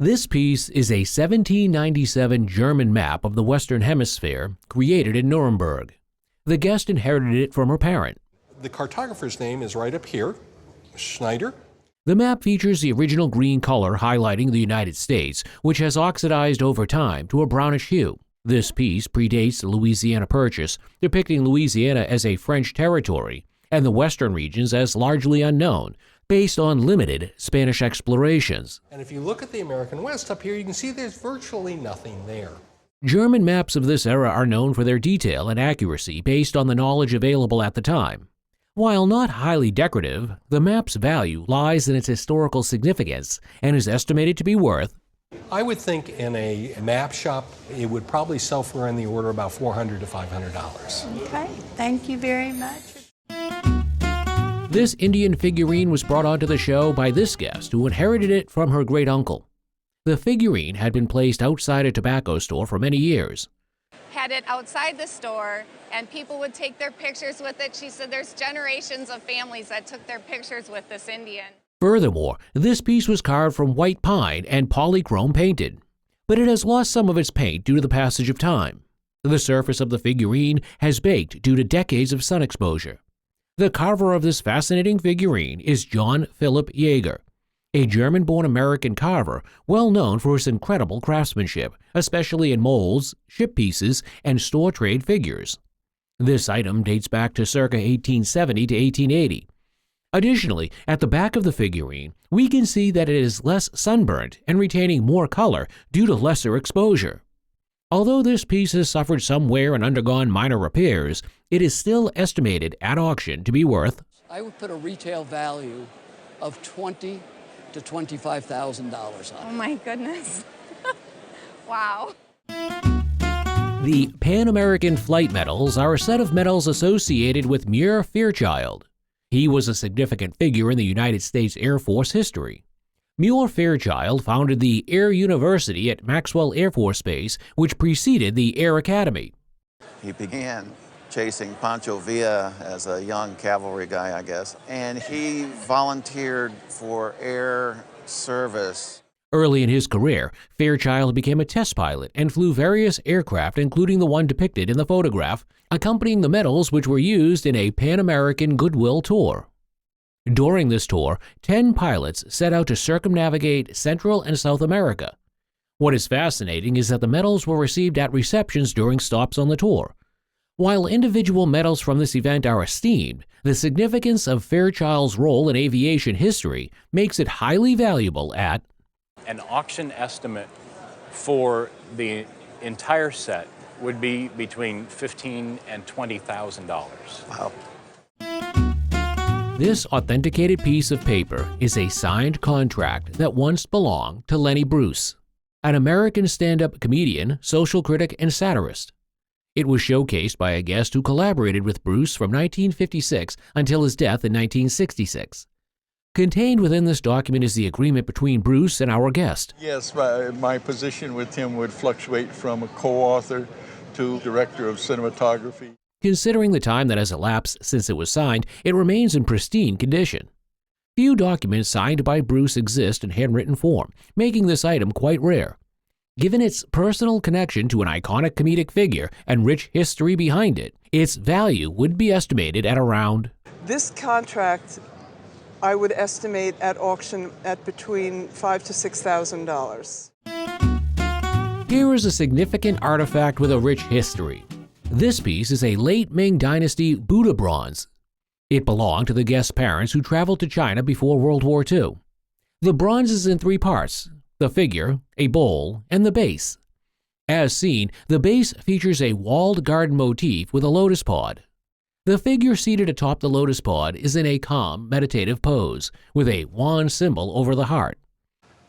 This piece is a 1797 German map of the Western Hemisphere created in Nuremberg. The guest inherited it from her parent. The cartographer's name is right up here, Schneider. The map features the original green color highlighting the United States, which has oxidized over time to a brownish hue. This piece predates the Louisiana Purchase, depicting Louisiana as a French territory and the western regions as largely unknown, based on limited Spanish explorations. And if you look at the American West up here, you can see there's virtually nothing there. German maps of this era are known for their detail and accuracy based on the knowledge available at the time. While not highly decorative, the map's value lies in its historical significance and is estimated to be worth, I would think in a map shop, it would probably sell for in the order of about $400 to $500. Okay, thank you very much. This Indian figurine was brought onto the show by this guest who inherited it from her great-uncle. The figurine had been placed outside a tobacco store for many years. Had it outside the store and people would take their pictures with it. She said there's generations of families that took their pictures with this Indian. Furthermore, this piece was carved from white pine and polychrome painted, but it has lost some of its paint due to the passage of time. The surface of the figurine has baked due to decades of sun exposure. The carver of this fascinating figurine is John Philip Jaeger, a German-born American carver well known for his incredible craftsmanship, especially in molds, ship pieces, and store trade figures. This item dates back to circa 1870 to 1880. Additionally, at the back of the figurine, we can see that it is less sunburnt and retaining more color due to lesser exposure. Although this piece has suffered some wear and undergone minor repairs, it is still estimated at auction to be worth, I would put a retail value of $20,000 to $25,000 on it. Oh my goodness. Wow. The Pan American Flight Medals are a set of medals associated with Muir Fairchild. He was a significant figure in the United States Air Force history. Muir Fairchild founded the Air University at Maxwell Air Force Base, which preceded the Air Academy. He began chasing Pancho Villa as a young cavalry guy, I guess, and he volunteered for air service. Early in his career, Fairchild became a test pilot and flew various aircraft, including the one depicted in the photograph, accompanying the medals which were used in a Pan American Goodwill tour. During this tour, 10 pilots set out to circumnavigate Central and South America. What is fascinating is that the medals were received at receptions during stops on the tour. While individual medals from this event are esteemed, the significance of Fairchild's role in aviation history makes it highly valuable at an auction estimate for the entire set would be between $15,000 and $20,000. Wow. This authenticated piece of paper is a signed contract that once belonged to Lenny Bruce, an American stand-up comedian, social critic, and satirist. It was showcased by a guest who collaborated with Bruce from 1956 until his death in 1966. Contained within this document is the agreement between Bruce and our guest. Yes, my position with him would fluctuate from a co-author to director of cinematography. Considering the time that has elapsed since it was signed, it remains in pristine condition. Few documents signed by Bruce exist in handwritten form, making this item quite rare. Given its personal connection to an iconic comedic figure and rich history behind it, its value would be estimated at around This contract I would estimate at auction at between $5,000 to $6,000. Here is a significant artifact with a rich history. This piece is a late Ming Dynasty Buddha bronze. It belonged to the guest's parents who traveled to China before World War II. The bronze is in 3 parts: the figure, a bowl, and the base. As seen, the base features a walled garden motif with a lotus pod. The figure seated atop the lotus pod is in a calm, meditative pose, with a wand symbol over the heart.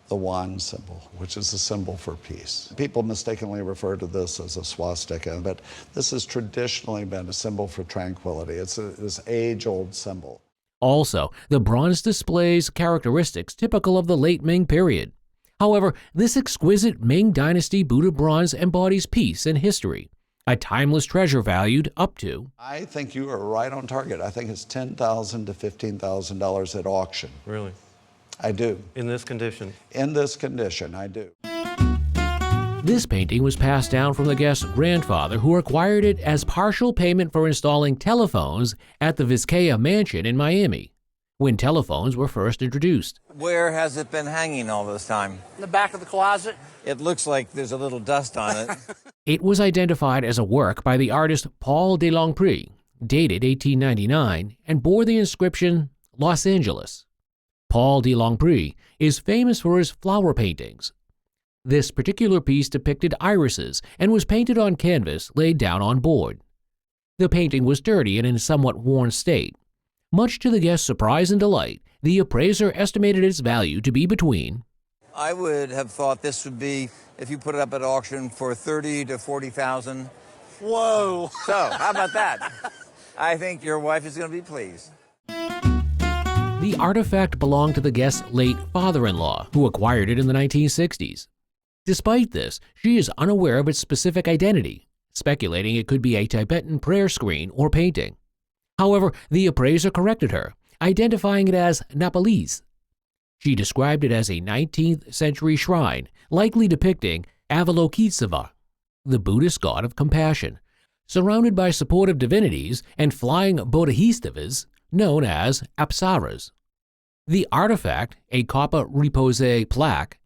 The wand symbol, which is a symbol for peace. People mistakenly refer to this as a swastika, but this has traditionally been a symbol for tranquility. It's this age-old symbol. Also, the bronze displays characteristics typical of the late Ming period. However, this exquisite Ming Dynasty Buddha bronze embodies peace and history, a timeless treasure valued up to, I think you are right on target. I think it's $10,000 to $15,000 at auction. Really? I do. In this condition? In this condition, I do. This painting was passed down from the guest's grandfather, who acquired it as partial payment for installing telephones at the Vizcaya Mansion in Miami, when telephones were first introduced. Where has it been hanging all this time? In the back of the closet. It looks like there's a little dust on it. It was identified as a work by the artist Paul de Longpre, dated 1899, and bore the inscription Los Angeles. Paul de Longpre is famous for his flower paintings. This particular piece depicted irises and was painted on canvas laid down on board. The painting was dirty and in a somewhat worn state. Much to the guest's surprise and delight, the appraiser estimated its value to be between I would have thought this would be, if you put it up at auction, for $30,000 to $40,000. Whoa! So, how about that? I think your wife is going to be pleased. The artifact belonged to the guest's late father-in-law, who acquired it in the 1960s. Despite this, she is unaware of its specific identity, speculating it could be a Tibetan prayer screen or painting. However, the appraiser corrected her, identifying it as Nepalese. She described it as a 19th century shrine, likely depicting Avalokitesvara, the Buddhist god of compassion, surrounded by supportive divinities and flying bodhisattvas known as apsaras. The artifact, a copper repose plaque,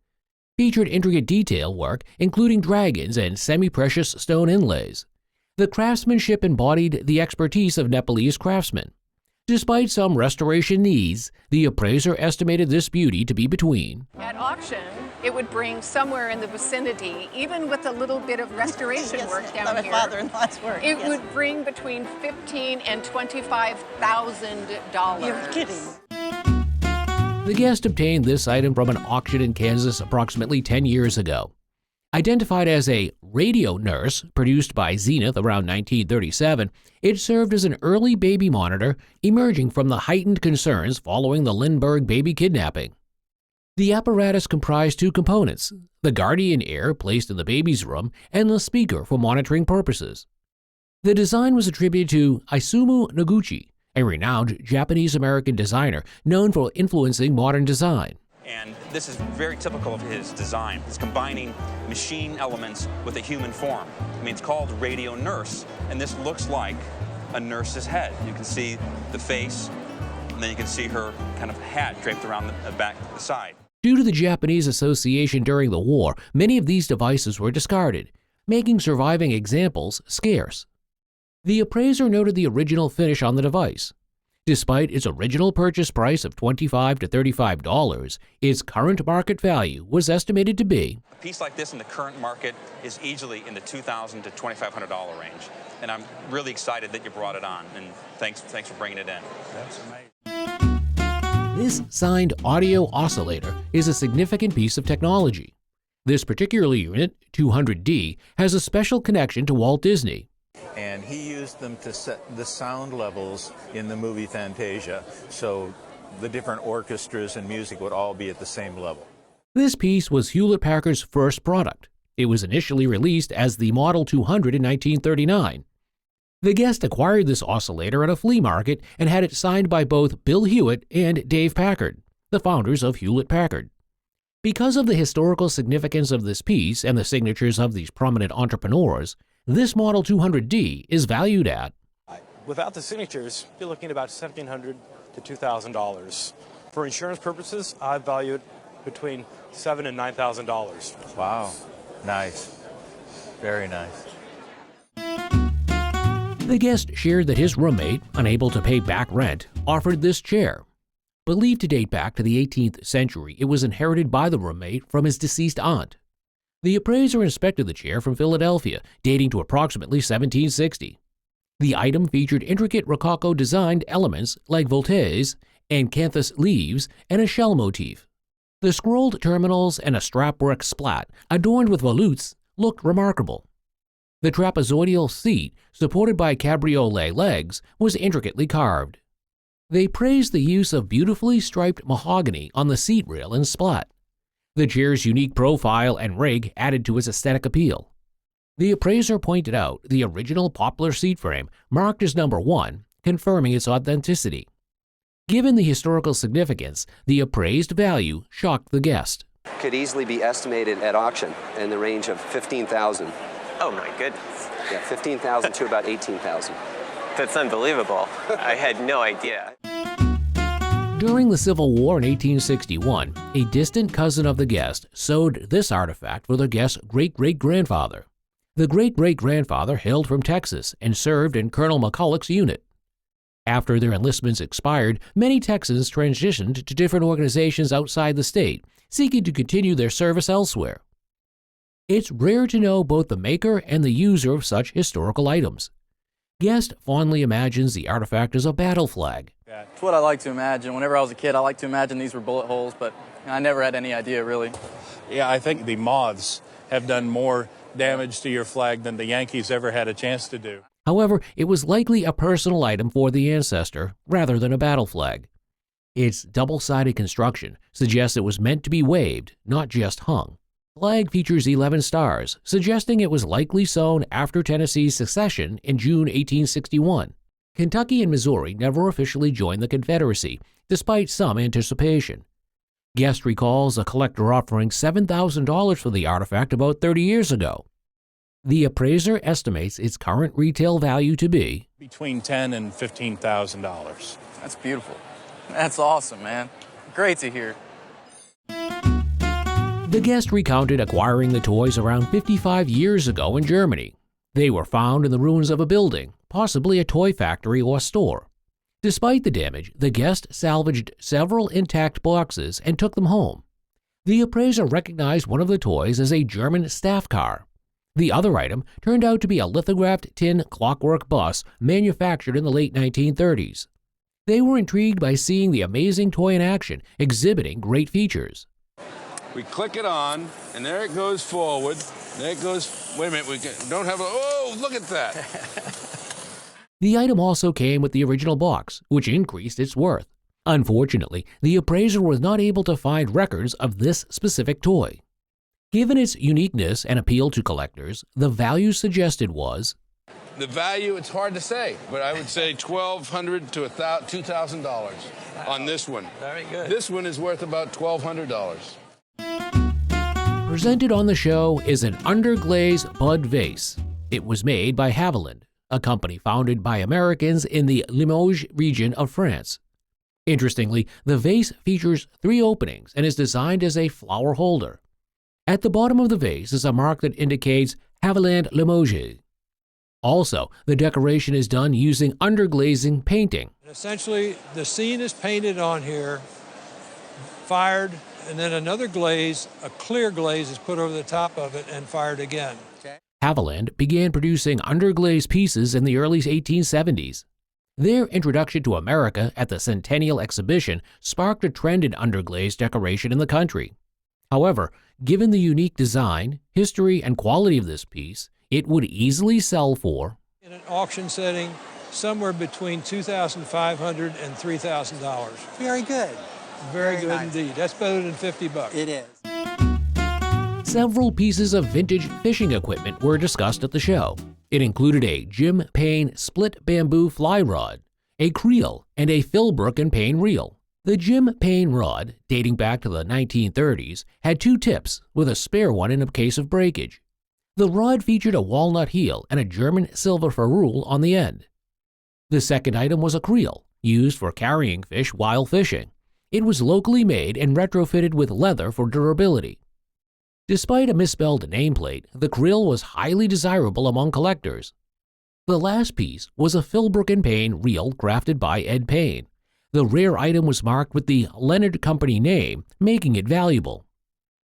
featured intricate detail work including dragons and semi-precious stone inlays. The craftsmanship embodied the expertise of Nepalese craftsmen. Despite some restoration needs, the appraiser estimated this beauty to be between At auction, it would bring somewhere in the vicinity, even with a little bit of restoration Yes, work down my here. father-in-law's work. It yes. would bring between $15,000 and $25,000. You're kidding. The guest obtained this item from an auction in Kansas approximately 10 years ago. Identified as a radio nurse produced by Zenith around 1937, it served as an early baby monitor emerging from the heightened concerns following the Lindbergh baby kidnapping. The apparatus comprised two components, the Guardian Air placed in the baby's room and the speaker for monitoring purposes. The design was attributed to Isumu Noguchi, a renowned Japanese-American designer known for influencing modern design. And this is very typical of his design. It's combining machine elements with a human form. I mean, it's called Radio Nurse, and this looks like a nurse's head. You can see the face, and then you can see her kind of hat draped around the back of the side. Due to the Japanese Association during the war, many of these devices were discarded, making surviving examples scarce. The appraiser noted the original finish on the device. Despite its original purchase price of $25 to $35, its current market value was estimated to be. A piece like this in the current market is easily in the $2,000 to $2,500 range. And I'm really excited that you brought it on, and thanks for bringing it in. That's amazing. This signed audio oscillator is a significant piece of technology. This particular unit, 200D, has a special connection to Walt Disney. And he used them to set the sound levels in the movie Fantasia, so the different orchestras and music would all be at the same level. This piece was Hewlett-Packard's first product. It was initially released as the Model 200 in 1939. The guest acquired this oscillator at a flea market and had it signed by both Bill Hewitt and Dave Packard, the founders of Hewlett-Packard. Because of the historical significance of this piece and the signatures of these prominent entrepreneurs, this Model 200D is valued at. Without the signatures, you're looking at about $1,700 to $2,000. For insurance purposes, I value it between $7,000 and $9,000. Wow. Nice. Very nice. The guest shared that his roommate, unable to pay back rent, offered this chair. Believed to date back to the 18th century, it was inherited by the roommate from his deceased aunt. The appraiser inspected the chair from Philadelphia, dating to approximately 1760. The item featured intricate Rococo-designed elements like volutes and canthus leaves and a shell motif. The scrolled terminals and a strapwork splat, adorned with volutes, looked remarkable. The trapezoidal seat, supported by cabriolet legs, was intricately carved. They praised the use of beautifully striped mahogany on the seat rail and splat. The chair's unique profile and rig added to its aesthetic appeal. The appraiser pointed out the original poplar seat frame marked as number 1, confirming its authenticity. Given the historical significance, the appraised value shocked the guest. Could easily be estimated at auction in the range of $15,000. Oh my goodness. Yeah, $15,000 to about $18,000. That's unbelievable. I had no idea. During the Civil War in 1861, a distant cousin of the guest sewed this artifact for the guest's great-great-grandfather. The great-great-grandfather hailed from Texas and served in Colonel McCulloch's unit. After their enlistments expired, many Texans transitioned to different organizations outside the state, seeking to continue their service elsewhere. It's rare to know both the maker and the user of such historical items. Guest fondly imagines the artifact as a battle flag. It's what I like to imagine. Whenever I was a kid, I liked to imagine these were bullet holes, but I never had any idea, really. Yeah, I think the moths have done more damage to your flag than the Yankees ever had a chance to do. However, it was likely a personal item for the ancestor rather than a battle flag. Its double-sided construction suggests it was meant to be waved, not just hung. The flag features 11 stars, suggesting it was likely sewn after Tennessee's secession in June 1861. Kentucky and Missouri never officially joined the Confederacy, despite some anticipation. Guest recalls a collector offering $7,000 for the artifact about 30 years ago. The appraiser estimates its current retail value to be between $10,000 and $15,000. That's beautiful. That's awesome, man. Great to hear. The guest recounted acquiring the toys around 55 years ago in Germany. They were found in the ruins of a building, possibly a toy factory or store. Despite the damage, the guest salvaged several intact boxes and took them home. The appraiser recognized one of the toys as a German staff car. The other item turned out to be a lithographed tin clockwork bus manufactured in the late 1930s. They were intrigued by seeing the amazing toy in action, exhibiting great features. We click it on, and there it goes forward. There it goes. Wait a minute, don't have a. Oh, look at that. The item also came with the original box, which increased its worth. Unfortunately, the appraiser was not able to find records of this specific toy. Given its uniqueness and appeal to collectors, the value suggested was The value, it's hard to say, but I would say $1,200 to $2,000 on this one. Very good. This one is worth about $1,200. Presented on the show is an underglaze bud vase. It was made by Haviland, a company founded by Americans in the Limoges region of France. Interestingly, the vase features 3 openings and is designed as a flower holder. At the bottom of the vase is a mark that indicates Haviland Limoges. Also, the decoration is done using underglazing painting. Essentially, the scene is painted on here, fired, and then another glaze, a clear glaze, is put over the top of it and fired again. Haviland began producing underglaze pieces in the early 1870s. Their introduction to America at the Centennial Exhibition sparked a trend in underglaze decoration in the country. However, given the unique design, history, and quality of this piece, it would easily sell for, In an auction setting, somewhere between $2,500 and $3,000. Very good. Very good nice. indeed. That's better than $50. It is. Several pieces of vintage fishing equipment were discussed at the show. It included a Jim Payne split bamboo fly rod, a creel, and a Philbrook and Payne reel. The Jim Payne rod, dating back to the 1930s, had 2 tips, with a spare one in case of breakage. The rod featured a walnut heel and a German silver ferrule on the end. The second item was a creel, used for carrying fish while fishing. It was locally made and retrofitted with leather for durability. Despite a misspelled nameplate, the creel was highly desirable among collectors. The last piece was a Philbrook and Payne reel crafted by Ed Payne. The rare item was marked with the Leonard Company name, making it valuable.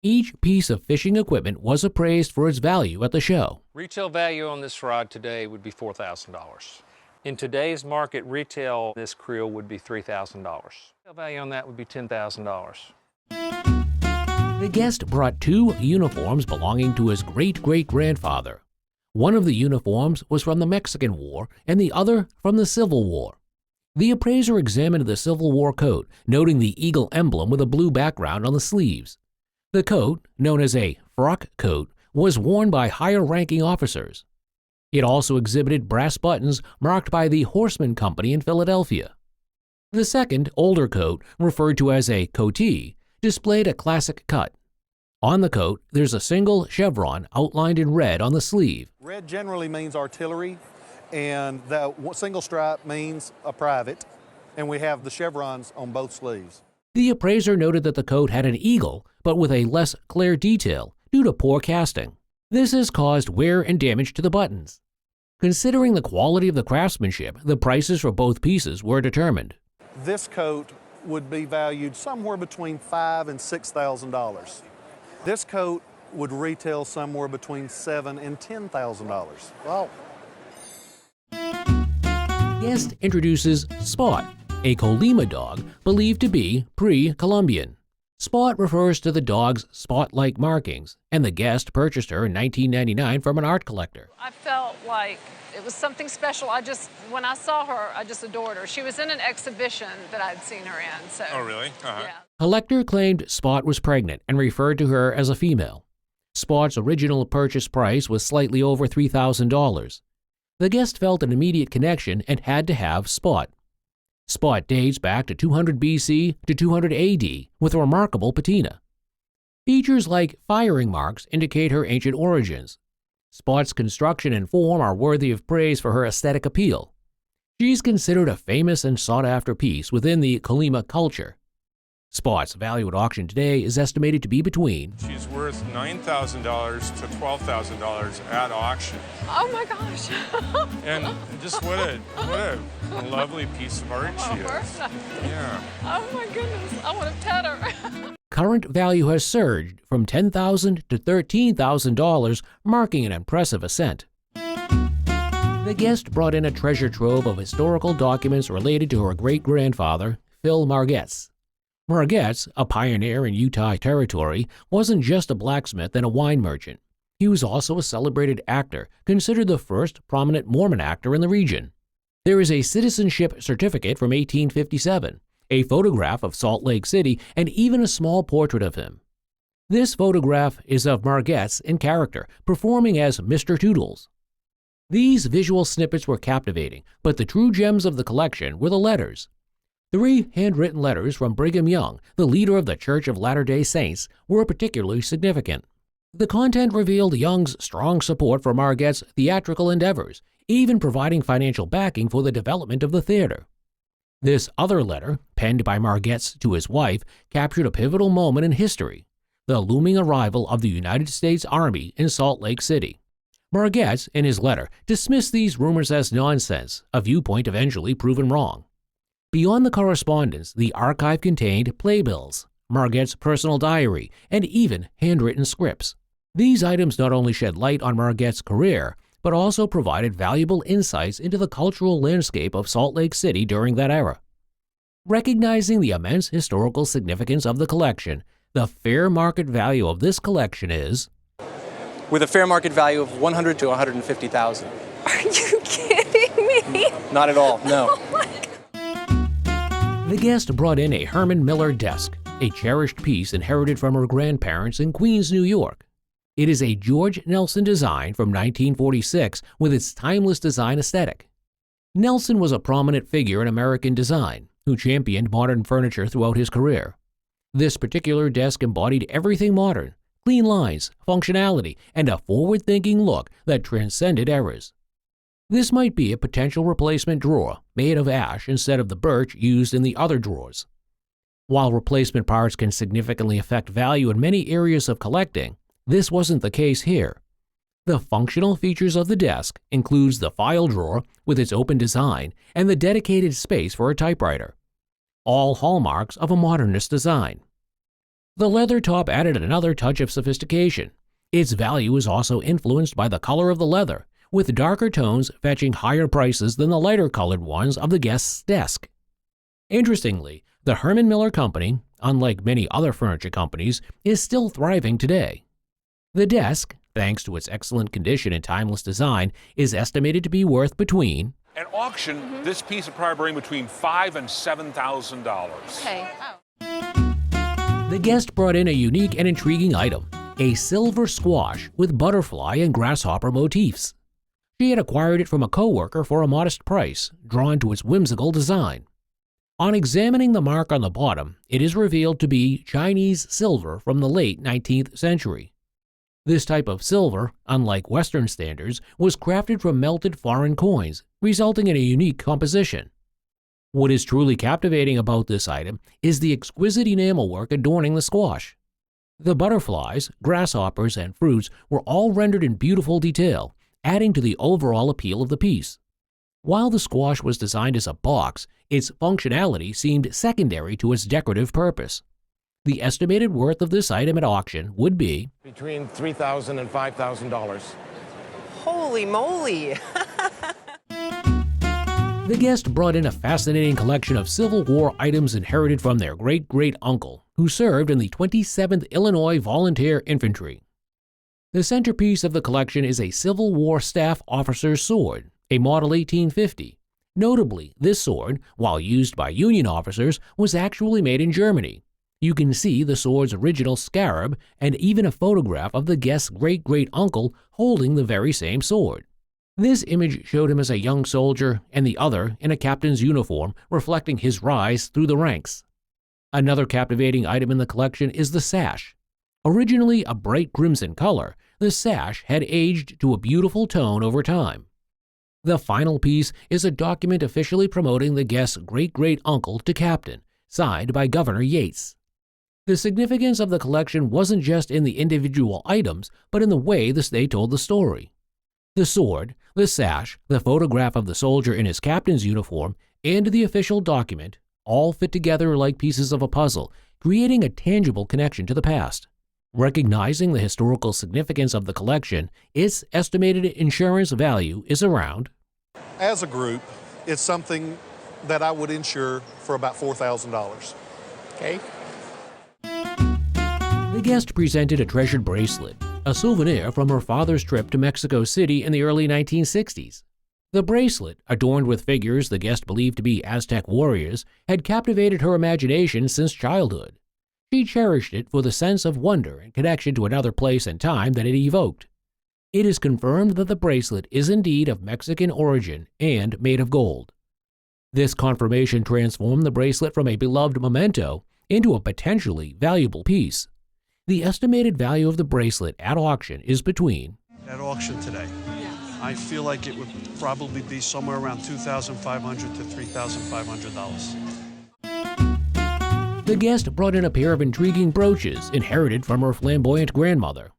Each piece of fishing equipment was appraised for its value at the show. Retail value on this rod today would be $4,000. In today's market, retail this creel would be $3,000. Retail value on that would be $10,000. The guest brought 2 uniforms belonging to his great-great-grandfather. One of the uniforms was from the Mexican War and the other from the Civil War. The appraiser examined the Civil War coat, noting the eagle emblem with a blue background on the sleeves. The coat, known as a frock coat, was worn by higher-ranking officers. It also exhibited brass buttons marked by the Horseman Company in Philadelphia. The second, older coat, referred to as a coatee, displayed a classic cut. On the coat, there's a single chevron outlined in red on the sleeve. Red generally means artillery, and that single stripe means a private, and we have the chevrons on both sleeves. The appraiser noted that the coat had an eagle, but with a less clear detail due to poor casting. This has caused wear and damage to the buttons. Considering the quality of the craftsmanship, the prices for both pieces were determined. This coat would be valued somewhere between $5,000 and $6,000. This coat would retail somewhere between $7,000 and $10,000. Wow. Guest introduces Spot, a Colima dog believed to be pre-Columbian. Spot refers to the dog's spot-like markings, and the guest purchased her in 1999 from an art collector. I felt like it was something special. When I saw her, I just adored her. She was in an exhibition that I'd seen her in. So. Oh, really? Yeah. Collector claimed Spot was pregnant and referred to her as a female. Spot's original purchase price was slightly over $3,000. The guest felt an immediate connection and had to have Spot. Spot dates back to 200 BC to 200 AD with a remarkable patina. Features like firing marks indicate her ancient origins. Spot's construction and form are worthy of praise for her aesthetic appeal. She's considered a famous and sought-after piece within the Colima culture. Spot's value at auction today is estimated to be between She's worth $9,000 to $12,000 at auction. Oh my gosh. And just what a lovely piece of art she is. Yeah. Oh my goodness, I want to pet her. Current value has surged from $10,000 to $13,000, marking an impressive ascent. The guest brought in a treasure trove of historical documents related to her great-grandfather, Phil Margetts. Margetts, a pioneer in Utah Territory, wasn't just a blacksmith and a wine merchant. He was also a celebrated actor, considered the first prominent Mormon actor in the region. There is a citizenship certificate from 1857, a photograph of Salt Lake City, and even a small portrait of him. This photograph is of Margetts in character, performing as Mr. Toodles. These visual snippets were captivating, but the true gems of the collection were the letters. 3 handwritten letters from Brigham Young, the leader of the Church of Latter-day Saints, were particularly significant. The content revealed Young's strong support for Margetts' theatrical endeavors, even providing financial backing for the development of the theater. This other letter, penned by Margetts to his wife, captured a pivotal moment in history, the looming arrival of the United States Army in Salt Lake City. Margetts, in his letter, dismissed these rumors as nonsense, a viewpoint eventually proven wrong. Beyond the correspondence, the archive contained playbills, Margetts' personal diary, and even handwritten scripts. These items not only shed light on Margetts' career, but also provided valuable insights into the cultural landscape of Salt Lake City during that era. Recognizing the immense historical significance of the collection, the fair market value of this collection is, with a fair market value of $100,000 to $150,000. Are you kidding me? Not at all, no. The guest brought in a Herman Miller desk, a cherished piece inherited from her grandparents in Queens, New York. It is a George Nelson design from 1946 with its timeless design aesthetic. Nelson was a prominent figure in American design, who championed modern furniture throughout his career. This particular desk embodied everything modern, clean lines, functionality, and a forward-thinking look that transcended eras. This might be a potential replacement drawer made of ash instead of the birch used in the other drawers. While replacement parts can significantly affect value in many areas of collecting, this wasn't the case here. The functional features of the desk includes the file drawer with its open design and the dedicated space for a typewriter, all hallmarks of a modernist design. The leather top added another touch of sophistication. Its value is also influenced by the color of the leather, with darker tones fetching higher prices than the lighter colored ones of the guest's desk. Interestingly, the Herman Miller Company, unlike many other furniture companies, is still thriving today. The desk, thanks to its excellent condition and timeless design, is estimated to be worth between At auction, this piece will probably bring between $5,000 and $7,000. Okay. The guest brought in a unique and intriguing item, a silver squash with butterfly and grasshopper motifs. She had acquired it from a coworker for a modest price, drawn to its whimsical design. On examining the mark on the bottom, it is revealed to be Chinese silver from the late 19th century. This type of silver, unlike Western standards, was crafted from melted foreign coins, resulting in a unique composition. What is truly captivating about this item is the exquisite enamel work adorning the squash. The butterflies, grasshoppers, and fruits were all rendered in beautiful detail, adding to the overall appeal of the piece. While the squash was designed as a box, its functionality seemed secondary to its decorative purpose. The estimated worth of this item at auction would be between $3,000 and $5,000. Holy moly! The guest brought in a fascinating collection of Civil War items inherited from their great-great-uncle, who served in the 27th Illinois Volunteer Infantry. The centerpiece of the collection is a Civil War staff officer's sword, a model 1850. Notably, this sword, while used by Union officers, was actually made in Germany. You can see the sword's original scarab and even a photograph of the guest's great-great-uncle holding the very same sword. This image showed him as a young soldier and the other in a captain's uniform, reflecting his rise through the ranks. Another captivating item in the collection is the sash. Originally a bright crimson color, the sash had aged to a beautiful tone over time. The final piece is a document officially promoting the guest's great-great-uncle to captain, signed by Governor Yates. The significance of the collection wasn't just in the individual items, but in the way they told the story. The sword, the sash, the photograph of the soldier in his captain's uniform, and the official document all fit together like pieces of a puzzle, creating a tangible connection to the past. Recognizing the historical significance of the collection, its estimated insurance value is around. As a group, it's something that I would insure for about $4,000. Okay. The guest presented a treasured bracelet, a souvenir from her father's trip to Mexico City in the early 1960s. The bracelet, adorned with figures the guest believed to be Aztec warriors, had captivated her imagination since childhood. She cherished it for the sense of wonder and connection to another place and time that it evoked. It is confirmed that the bracelet is indeed of Mexican origin and made of gold. This confirmation transformed the bracelet from a beloved memento into a potentially valuable piece. The estimated value of the bracelet at auction is between at auction today. I feel like it would probably be somewhere around $2,500 to $3,500. The guest brought in a pair of intriguing brooches inherited from her flamboyant grandmother.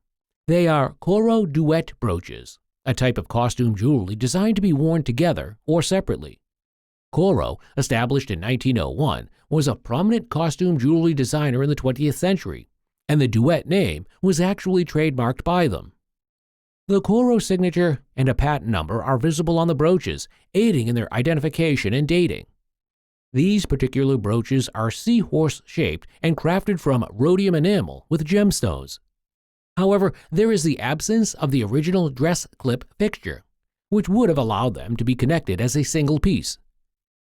They are Coro duet brooches, a type of costume jewelry designed to be worn together or separately. Coro, established in 1901, was a prominent costume jewelry designer in the 20th century, and the duet name was actually trademarked by them. The Coro signature and a patent number are visible on the brooches, aiding in their identification and dating. These particular brooches are seahorse-shaped and crafted from rhodium enamel with gemstones. However, there is the absence of the original dress clip fixture, which would have allowed them to be connected as a single piece.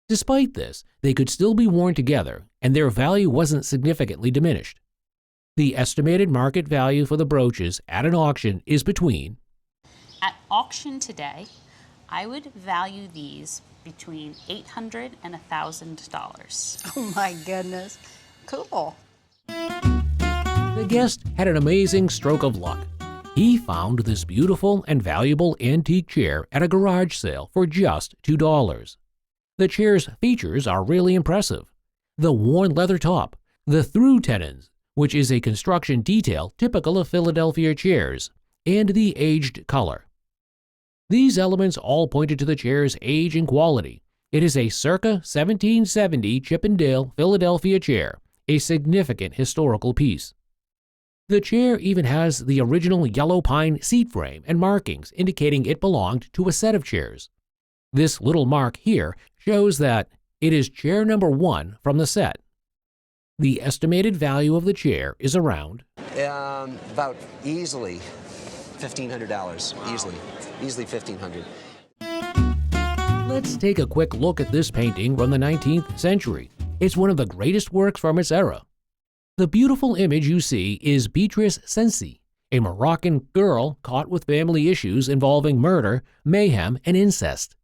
Despite this, they could still be worn together, and their value wasn't significantly diminished. The estimated market value for the brooches at an auction is between. At auction today, I would value these between $800 and $1,000. Oh my goodness. Cool. The guest had an amazing stroke of luck. He found this beautiful and valuable antique chair at a garage sale for just $2. The chair's features are really impressive. The worn leather top, the through tenons, which is a construction detail typical of Philadelphia chairs, and the aged color. These elements all pointed to the chair's age and quality. It is a circa 1770 Chippendale Philadelphia chair, a significant historical piece. The chair even has the original yellow pine seat frame and markings indicating it belonged to a set of chairs. This little mark here shows that it is chair number 1 from the set. The estimated value of the chair is around about easily $1,500. Easily $1,500. Let's take a quick look at this painting from the 19th century. It's one of the greatest works from its era. The beautiful image you see is Beatrice Cenci, a Moroccan girl caught with family issues involving murder, mayhem, and incest.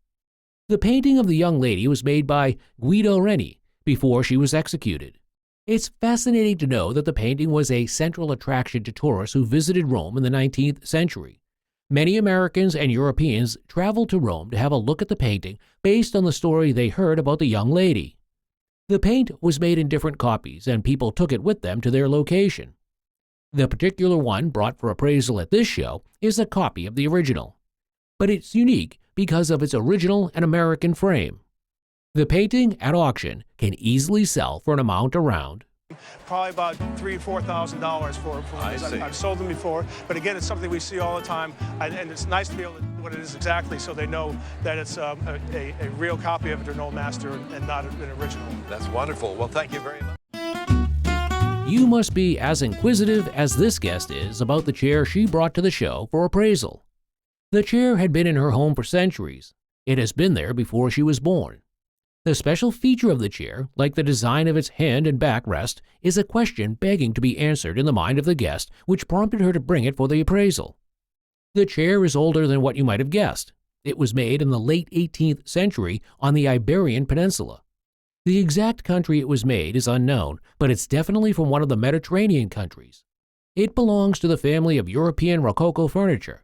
The painting of the young lady was made by Guido Reni, before she was executed. It's fascinating to know that the painting was a central attraction to tourists who visited Rome in the 19th century. Many Americans and Europeans traveled to Rome to have a look at the painting based on the story they heard about the young lady. The paint was made in different copies, and people took it with them to their location. The particular one brought for appraisal at this show is a copy of the original, but it's unique because of its original and American frame. The painting at auction can easily sell for an amount around probably about $3,000 or $4,000 for I see. I've sold them before, but again, it's something we see all the time, and it's nice to be able to know what it is exactly, so they know that it's a real copy of it to an old master and not an original. That's wonderful. Well, thank you very much. You must be as inquisitive as this guest is about the chair she brought to the show for appraisal. The chair had been in her home for centuries. It has been there before she was born. The special feature of the chair, like the design of its hand and backrest, is a question begging to be answered in the mind of the guest, which prompted her to bring it for the appraisal. The chair is older than what you might have guessed. It was made in the late 18th century on the Iberian Peninsula. The exact country it was made is unknown, but it's definitely from one of the Mediterranean countries. It belongs to the family of European Rococo furniture.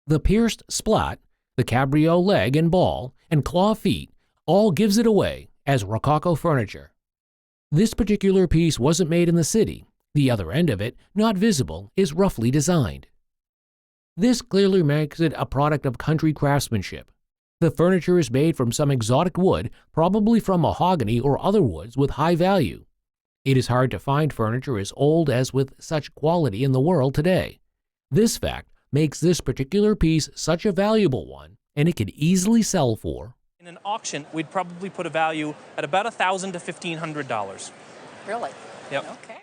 The pierced splat, the cabriole leg and ball, and claw feet all gives it away as Rococo furniture. This particular piece wasn't made in the city. The other end of it, not visible, is roughly designed. This clearly makes it a product of country craftsmanship. The furniture is made from some exotic wood, probably from mahogany or other woods with high value. It is hard to find furniture as old as with such quality in the world today. This fact makes this particular piece such a valuable one, and it could easily sell for. In an auction, we'd probably put a value at about $1,000 to $1,500. Really? Yep. Okay.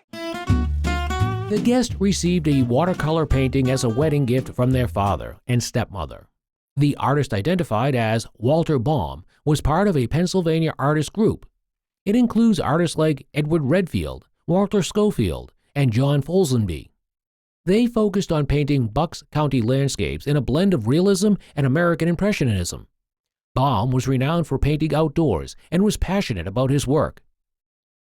The guest received a watercolor painting as a wedding gift from their father and stepmother. The artist, identified as Walter Baum, was part of a Pennsylvania artist group. It includes artists like Edward Redfield, Walter Schofield, and John Folsonby. They focused on painting Bucks County landscapes in a blend of realism and American Impressionism. Baum was renowned for painting outdoors and was passionate about his work.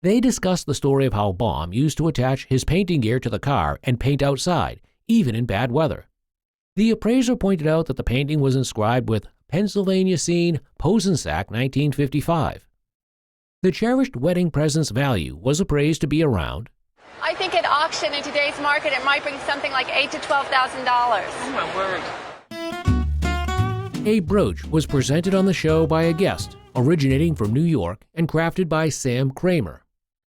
They discussed the story of how Baum used to attach his painting gear to the car and paint outside, even in bad weather. The appraiser pointed out that the painting was inscribed with Pennsylvania Scene, Posensack, 1955. The cherished wedding present's value was appraised to be around. I think at auction in today's market, it might bring something like $8,000 to $12,000. Oh my word. A brooch was presented on the show by a guest, originating from New York and crafted by Sam Kramer.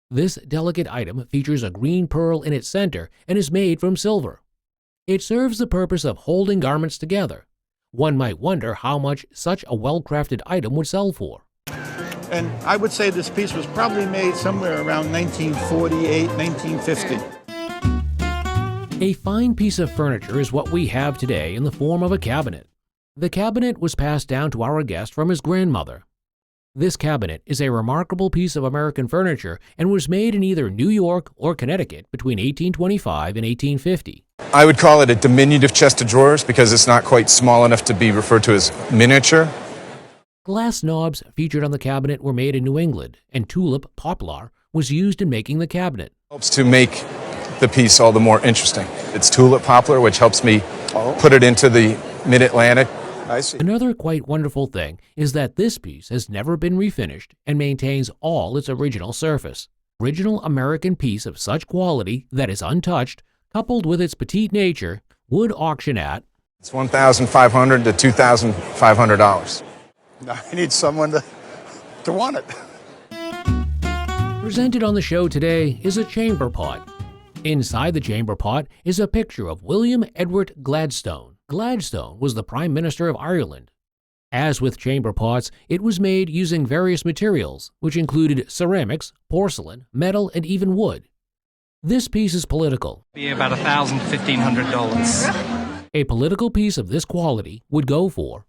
This delicate item features a green pearl in its center and is made from silver. It serves the purpose of holding garments together. One might wonder how much such a well-crafted item would sell for. And I would say this piece was probably made somewhere around 1948, 1950. A fine piece of furniture is what we have today in the form of a cabinet. The cabinet was passed down to our guest from his grandmother. This cabinet is a remarkable piece of American furniture and was made in either New York or Connecticut between 1825 and 1850. I would call it a diminutive chest of drawers because it's not quite small enough to be referred to as miniature. Glass knobs featured on the cabinet were made in New England, and tulip poplar was used in making the cabinet. Helps to make the piece all the more interesting. It's tulip poplar, which helps me put it into the mid-Atlantic. I see. Another quite wonderful thing is that this piece has never been refinished and maintains all its original surface. Original American piece of such quality that is untouched, coupled with its petite nature, would auction at It's $1,500 to $2,500. Now I need someone to want it. Presented on the show today is a chamber pot. Inside the chamber pot is a picture of William Edward Gladstone. Gladstone was the Prime Minister of Ireland. As with chamber pots, it was made using various materials, which included ceramics, porcelain, metal, and even wood. This piece is political. Be about $1,000 to $1,500. A political piece of this quality would go for.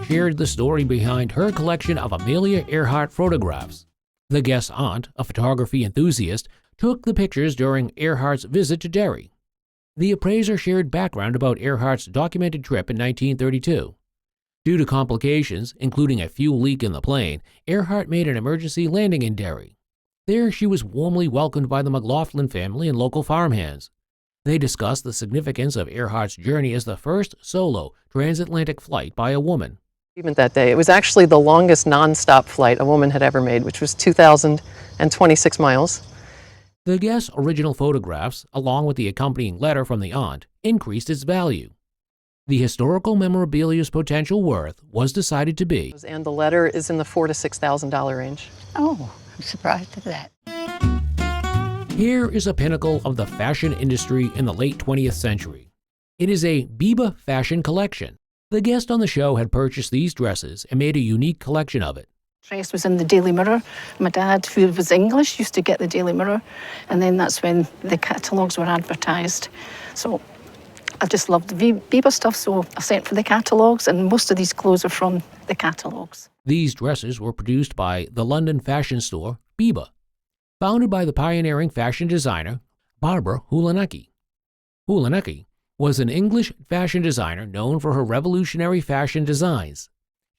Shared the story behind her collection of Amelia Earhart photographs. The guest's aunt, a photography enthusiast, took the pictures during Earhart's visit to Derry. The appraiser shared background about Earhart's documented trip in 1932. Due to complications, including a fuel leak in the plane, Earhart made an emergency landing in Derry. There, she was warmly welcomed by the McLaughlin family and local farmhands. They discussed the significance of Earhart's journey as the first solo transatlantic flight by a woman. Even that day, it was actually the longest non-stop flight a woman had ever made, which was 2,026 miles. The guest's original photographs, along with the accompanying letter from the aunt, increased its value. The historical memorabilia's potential worth was decided to be, And the letter is in the $4,000 to $6,000 range. Oh, I'm surprised at that. Here is a pinnacle of the fashion industry in the late 20th century. It is a Biba fashion collection. The guest on the show had purchased these dresses and made a unique collection of it. Dress was in the Daily Mirror. My dad, who was English, used to get the Daily Mirror, and then that's when the catalogues were advertised. So I just loved the Biba stuff, so I sent for the catalogues, and most of these clothes are from the catalogues. These dresses were produced by the London fashion store Biba, founded by the pioneering fashion designer Barbara Hulanecki. Hulanecki was an English fashion designer known for her revolutionary fashion designs.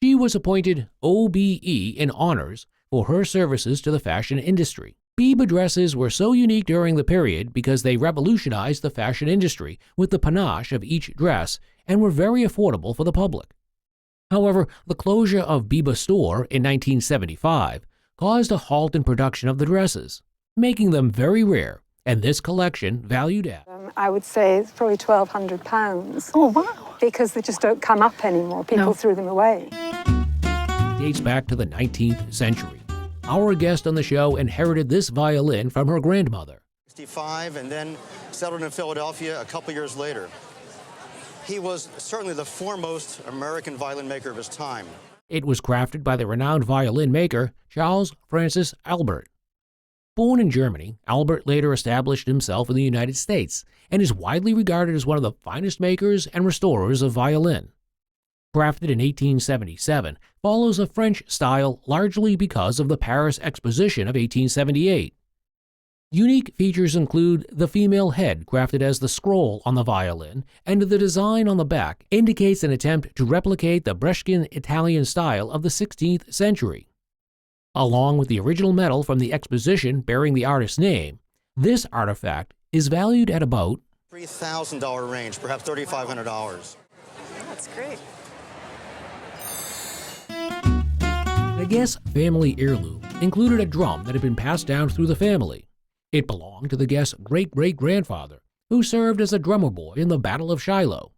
She was appointed OBE in honors for her services to the fashion industry. Biba dresses were so unique during the period because they revolutionized the fashion industry with the panache of each dress and were very affordable for the public. However, the closure of Biba store in 1975 caused a halt in production of the dresses, making them very rare, and this collection valued at I would say it's probably £1,200. Oh, wow. Because they just don't come up anymore. People threw them away. dates back to the 19th century. Our guest on the show inherited this violin from her grandmother. 65 and then settled in Philadelphia a couple years later. He was certainly the foremost American violin maker of his time. It was crafted by the renowned violin maker Charles Francis Albert. Born in Germany, Albert later established himself in the United States and is widely regarded as one of the finest makers and restorers of violin. Crafted in 1877, follows a French style largely because of the Paris Exposition of 1878. Unique features include the female head crafted as the scroll on the violin, and the design on the back indicates an attempt to replicate the Brescian Italian style of the 16th century. Along with the original medal from the exposition bearing the artist's name, this artifact is valued at about $3,000 range, perhaps $3,500. That's great. The guest's family heirloom included a drum that had been passed down through the family. It belonged to the guest's great-great-grandfather, who served as a drummer boy in the Battle of Shiloh.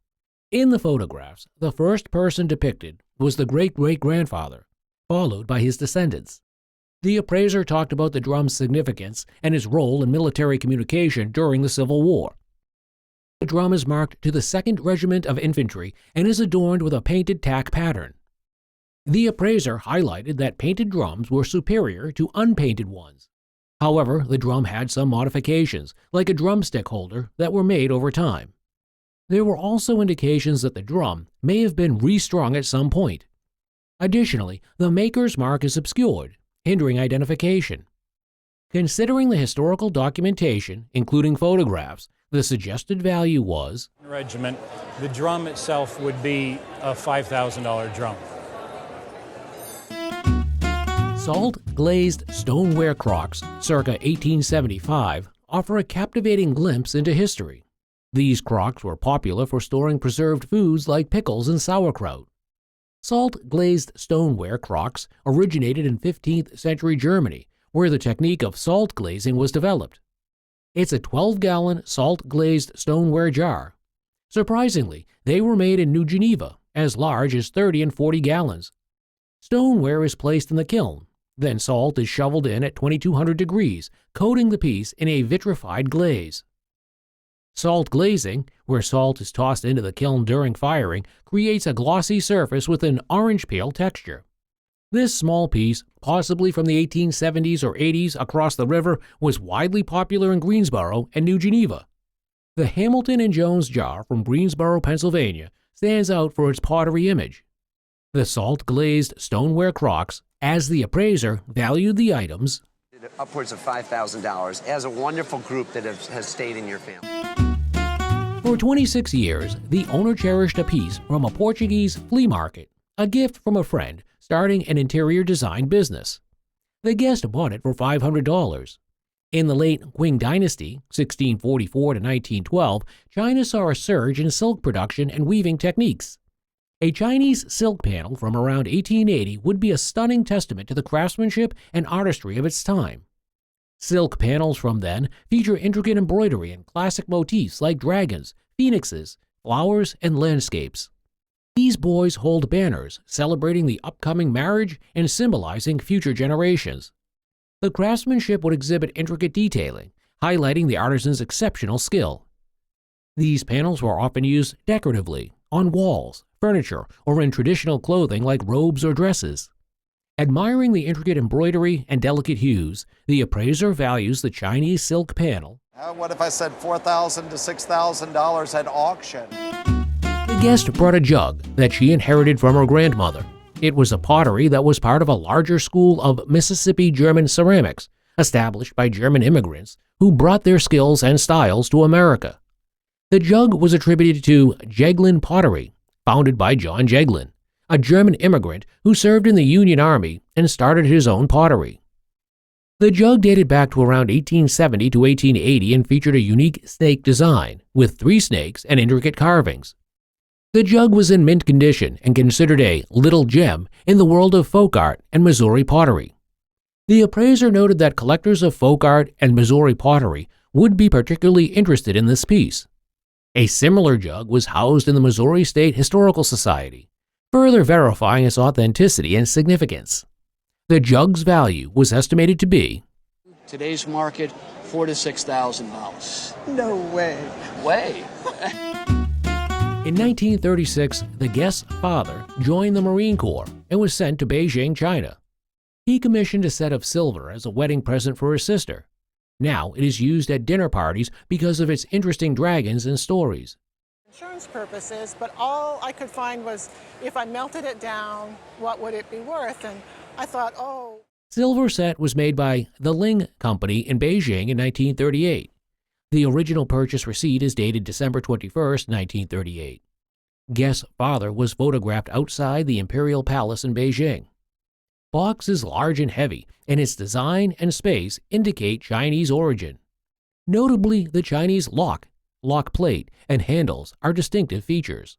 In the photographs, the first person depicted was the great-great-grandfather, followed by his descendants. The appraiser talked about the drum's significance and its role in military communication during the Civil War. The drum is marked to the 2nd Regiment of Infantry and is adorned with a painted tack pattern. The appraiser highlighted that painted drums were superior to unpainted ones. However, the drum had some modifications, like a drumstick holder, that were made over time. There were also indications that the drum may have been restrung at some point. Additionally, the maker's mark is obscured, hindering identification. Considering the historical documentation, including photographs, the suggested value was regiment. The drum itself would be a $5,000 drum. Salt-glazed stoneware crocks, circa 1875, offer a captivating glimpse into history. These crocks were popular for storing preserved foods like pickles and sauerkraut. Salt-glazed stoneware crocks originated in 15th century Germany, where the technique of salt glazing was developed. It's a 12-gallon salt-glazed stoneware jar. Surprisingly, they were made in New Geneva, as large as 30 and 40 gallons. Stoneware is placed in the kiln. Then salt is shoveled in at 2200 degrees, coating the piece in a vitrified glaze. Salt glazing, where salt is tossed into the kiln during firing, creates a glossy surface with an orange peel texture. This small piece, possibly from the 1870s or 80s across the river, was widely popular in Greensboro and New Geneva. The Hamilton & Jones jar from Greensboro, Pennsylvania, stands out for its pottery image. The salt-glazed stoneware crocks, as the appraiser valued the items, upwards of $5,000, as a wonderful group that has stayed in your family. For 26 years, the owner cherished a piece from a Portuguese flea market, a gift from a friend starting an interior design business. The guest bought it for $500. In the late Qing Dynasty, 1644 to 1912, China saw a surge in silk production and weaving techniques. A Chinese silk panel from around 1880 would be a stunning testament to the craftsmanship and artistry of its time. Silk panels from then feature intricate embroidery and classic motifs like dragons, phoenixes, flowers, and landscapes. These boys hold banners celebrating the upcoming marriage and symbolizing future generations. The craftsmanship would exhibit intricate detailing, highlighting the artisan's exceptional skill. These panels were often used decoratively, on walls, furniture, or in traditional clothing like robes or dresses. Admiring the intricate embroidery and delicate hues, the appraiser values the Chinese silk panel. What if I said $4,000 to $6,000 at auction? The guest brought a jug that she inherited from her grandmother. It was a pottery that was part of a larger school of Mississippi German ceramics, established by German immigrants who brought their skills and styles to America. The jug was attributed to Jeglin pottery, founded by John Jeglin, a German immigrant who served in the Union Army and started his own pottery. The jug dated back to around 1870 to 1880 and featured a unique snake design with 3 snakes and intricate carvings. The jug was in mint condition and considered a little gem in the world of folk art and Missouri pottery. The appraiser noted that collectors of folk art and Missouri pottery would be particularly interested in this piece. A similar jug was housed in the Missouri State Historical Society, further verifying its authenticity and significance. The jug's value was estimated to be today's market, $4,000 to $6,000. No way. Way. In 1936, the guest's father joined the Marine Corps and was sent to Beijing, China. He commissioned a set of silver as a wedding present for his sister. Now it is used at dinner parties because of its interesting dragons and stories. Insurance purposes, but all I could find was if I melted it down, what would it be worth? And I thought, oh. Silver set was made by the Ling Company in Beijing in 1938. The original purchase receipt is dated December 21, 1938. Guest's father was photographed outside the Imperial Palace in Beijing. Box is large and heavy, and its design and space indicate Chinese origin. Notably, the Chinese lock plate, and handles are distinctive features.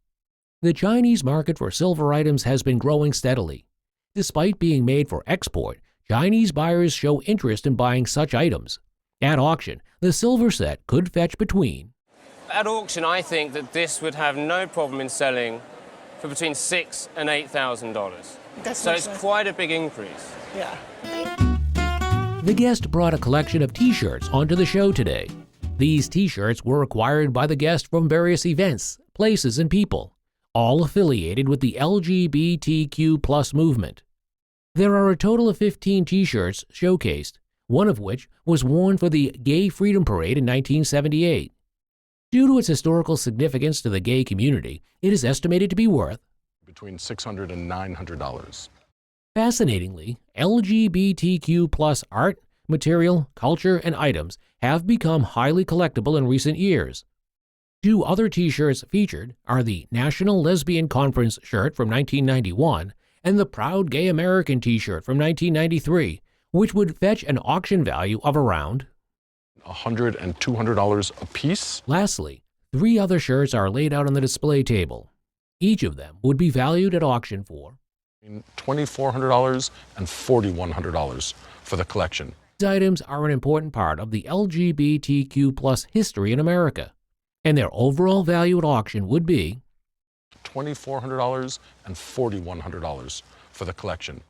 The Chinese market for silver items has been growing steadily. Despite being made for export, Chinese buyers show interest in buying such items. At auction, the silver set could fetch between. At auction, I think that this would have no problem in selling for between $6,000 and $8,000. So it's quite a big increase. Yeah. The guest brought a collection of t-shirts onto the show today. These t-shirts were acquired by the guest from various events, places, and people, all affiliated with the LGBTQ+ movement. There are a total of 15 t-shirts showcased, one of which was worn for the Gay Freedom Parade in 1978. Due to its historical significance to the gay community, it is estimated to be worth between $600 and $900. Fascinatingly, LGBTQ+ art, material, culture, and items have become highly collectible in recent years. 2 other t-shirts featured are the National Lesbian Conference shirt from 1991 and the Proud Gay American t-shirt from 1993, which would fetch an auction value of around $100 and $200 a piece. Lastly, 3 other shirts are laid out on the display table. Each of them would be valued at auction for $2,400 and $4,100 for the collection. These items are an important part of the LGBTQ+ history in America, and their overall value at auction would be $2,400 and $4,100 for the collection.